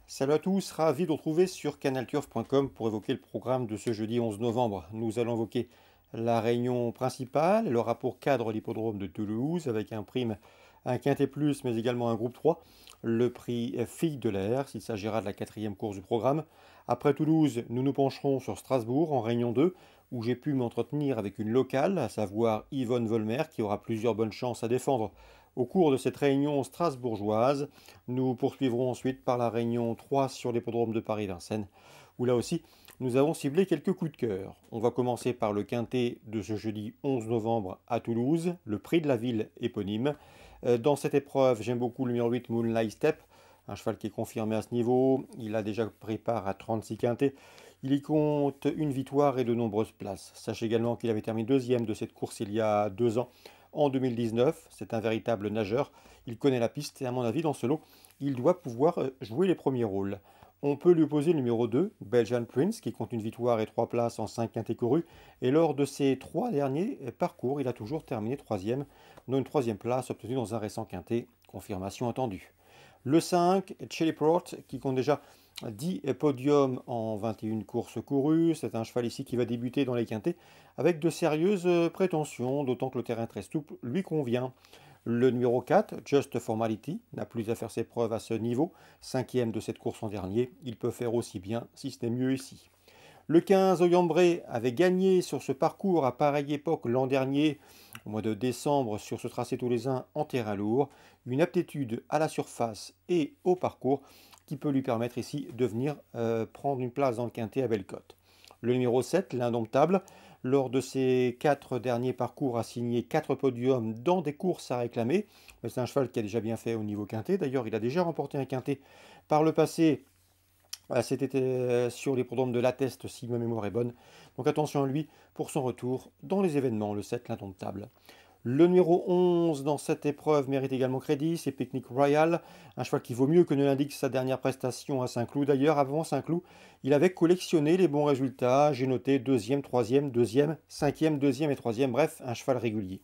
Salut à tous, ravi de vous retrouver sur canalturf.com pour évoquer le programme de ce jeudi 11 novembre. Nous allons évoquer la réunion principale, le rapport cadre à l'hippodrome de Toulouse avec un prime, un quintet plus, mais également un groupe 3, le prix Fille de l'air, s'il s'agira de la quatrième course du programme. Après Toulouse, nous nous pencherons sur Strasbourg en réunion 2, où j'ai pu m'entretenir avec une locale, à savoir Yvonne Volmer, qui aura plusieurs bonnes chances à défendre au cours de cette réunion strasbourgeoise. Nous poursuivrons ensuite par la réunion 3 sur l'hippodrome de Paris-Vincennes, où là aussi, nous avons ciblé quelques coups de cœur. On va commencer par le quintet de ce jeudi 11 novembre à Toulouse, le prix de la ville éponyme. Dans cette épreuve, j'aime beaucoup le numéro 8, Moonlight Step, un cheval qui est confirmé à ce niveau. Il a déjà pris part à 36 quintets. Il y compte une victoire et de nombreuses places. Sachez également qu'il avait terminé deuxième de cette course il y a 2 ans, en 2019. C'est un véritable nageur. Il connaît la piste et à mon avis, dans ce lot, il doit pouvoir jouer les premiers rôles. On peut lui opposer le numéro 2, Belgian Prince, qui compte une victoire et 3 places en 5 quintets courus. Et lors de ses 3 derniers parcours, il a toujours terminé troisième, dont une troisième place obtenue dans un récent quintet. Confirmation attendue. Le 5, Chiliport, qui compte déjà 10 podiums en 21 courses courues. C'est un cheval ici qui va débuter dans les quintets avec de sérieuses prétentions, d'autant que le terrain très souple lui convient. Le numéro 4, Just Formality, n'a plus à faire ses preuves à ce niveau. Cinquième de cette course en dernier, il peut faire aussi bien, si ce n'est mieux ici. Le 15, Oyambre, avait gagné sur ce parcours à pareille époque l'an dernier, au mois de décembre, sur ce tracé toulousain en terrain lourd. Une aptitude à la surface et au parcours qui peut lui permettre ici de venir prendre une place dans le quintet à belle cote. Le numéro 7, l'Indomptable, lors de ses 4 derniers parcours, a signé 4 podiums dans des courses à réclamer. C'est un cheval qui a déjà bien fait au niveau quintet. D'ailleurs, il a déjà remporté un quintet par le passé. C'était sur l'hippodrome de l'Atteste, si ma mémoire est bonne. Donc attention à lui pour son retour dans les événements, le 7, l'indomptable. Le numéro 11 dans cette épreuve mérite également crédit, c'est Picnic Royal, un cheval qui vaut mieux que ne l'indique sa dernière prestation à Saint-Cloud. D'ailleurs, avant Saint-Cloud, il avait collectionné les bons résultats. J'ai noté deuxième, troisième, deuxième, cinquième, deuxième et troisième, bref, un cheval régulier.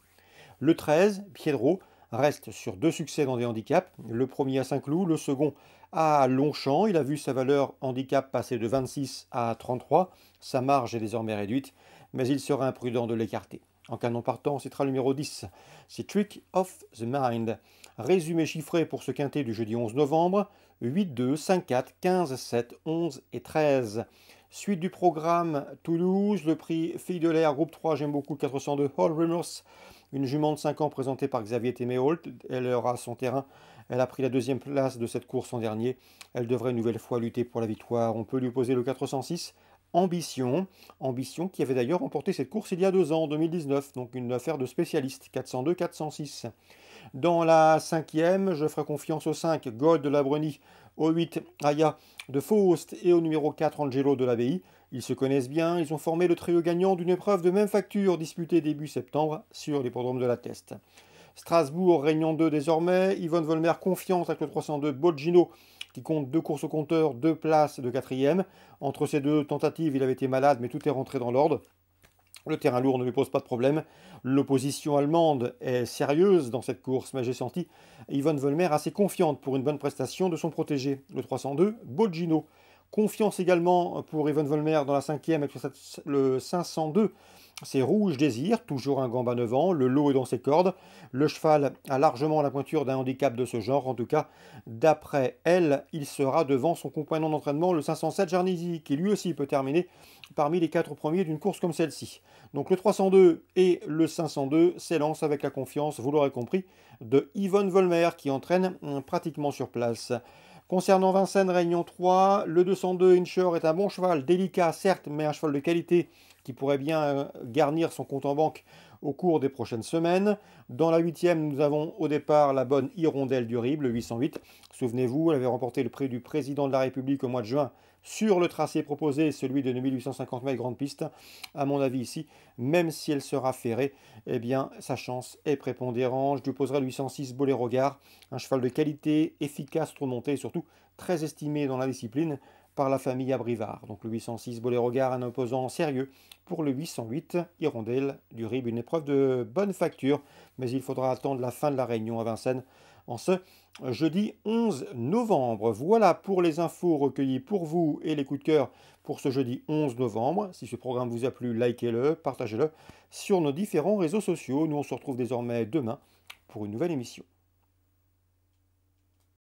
Le 13, Piedro, reste sur 2 succès dans des handicaps. Le premier à Saint-Cloud, le second à Longchamp. Il a vu sa valeur handicap passer de 26 à 33. Sa marge est désormais réduite, mais il sera imprudent de l'écarter. En canon partant, on citera le numéro 10. C'est Trick of the Mind. Résumé chiffré pour ce quintet du jeudi 11 novembre. 8, 2, 5, 4, 15, 7, 11 et 13. Suite du programme Toulouse, le prix Fille de l'air, groupe 3, j'aime beaucoup, 402 Hall Rumors. Une jument de 5 ans présentée par Xavier Téméholt. Elle aura son terrain. Elle a pris la deuxième place de cette course en dernier. Elle devrait une nouvelle fois lutter pour la victoire. On peut lui opposer le 406. Ambition. Ambition qui avait d'ailleurs remporté cette course il y a 2 ans, en 2019. Donc une affaire de spécialiste. 402-406. Dans la cinquième, je ferai confiance au 5, Gold de la Breny, au 8, Aya de Faust et au numéro 4, Angelo de l'Abbaye. Ils se connaissent bien, ils ont formé le trio gagnant d'une épreuve de même facture disputée début septembre sur l'hippodrome de la Teste. Strasbourg, réunion 2 désormais. Yvonne Volmer confiante avec le 302 Bolgino qui compte 2 courses au compteur, 2 places de quatrième. Entre ces 2 tentatives, il avait été malade, mais tout est rentré dans l'ordre. Le terrain lourd ne lui pose pas de problème. L'opposition allemande est sérieuse dans cette course, mais j'ai senti Yvonne Volmer assez confiante pour une bonne prestation de son protégé, le 302, Bolgino. Confiance également pour Yvonne Volmer dans la cinquième avec le 502. C'est Rouge Désir, toujours un gamba 9 ans, le lot est dans ses cordes. Le cheval a largement la pointure d'un handicap de ce genre, en tout cas, d'après elle, il sera devant son compagnon d'entraînement, le 507 Jarnizi, qui lui aussi peut terminer parmi les 4 premiers d'une course comme celle-ci. Donc le 302 et le 502 s'élancent avec la confiance, vous l'aurez compris, de Yvonne Volmer qui entraîne pratiquement sur place. Concernant Vincennes, Réunion 3, le 202 Inshore est un bon cheval, délicat certes, mais un cheval de qualité qui pourrait bien garnir son compte en banque au cours des prochaines semaines. Dans la huitième, nous avons au départ la bonne Hirondelle du Rib, le 808. Souvenez-vous, elle avait remporté le prix du président de la République au mois de juin sur le tracé proposé, celui de 1850 mètres grande piste. À mon avis ici, même si elle sera ferrée, eh bien sa chance est prépondérante. Je lui poserai le 806 Boléro Gare, un cheval de qualité, efficace, trop monté et surtout très estimé dans la discipline par la famille Abrivard. Donc le 806 Boléro Gare, un opposant sérieux pour le 808 Hirondelle du Rib. Une épreuve de bonne facture, mais il faudra attendre la fin de la réunion à Vincennes en ce jeudi 11 novembre. Voilà pour les infos recueillies pour vous et les coups de cœur pour ce jeudi 11 novembre. Si ce programme vous a plu, likez-le, partagez-le sur nos différents réseaux sociaux. Nous, on se retrouve désormais demain pour une nouvelle émission.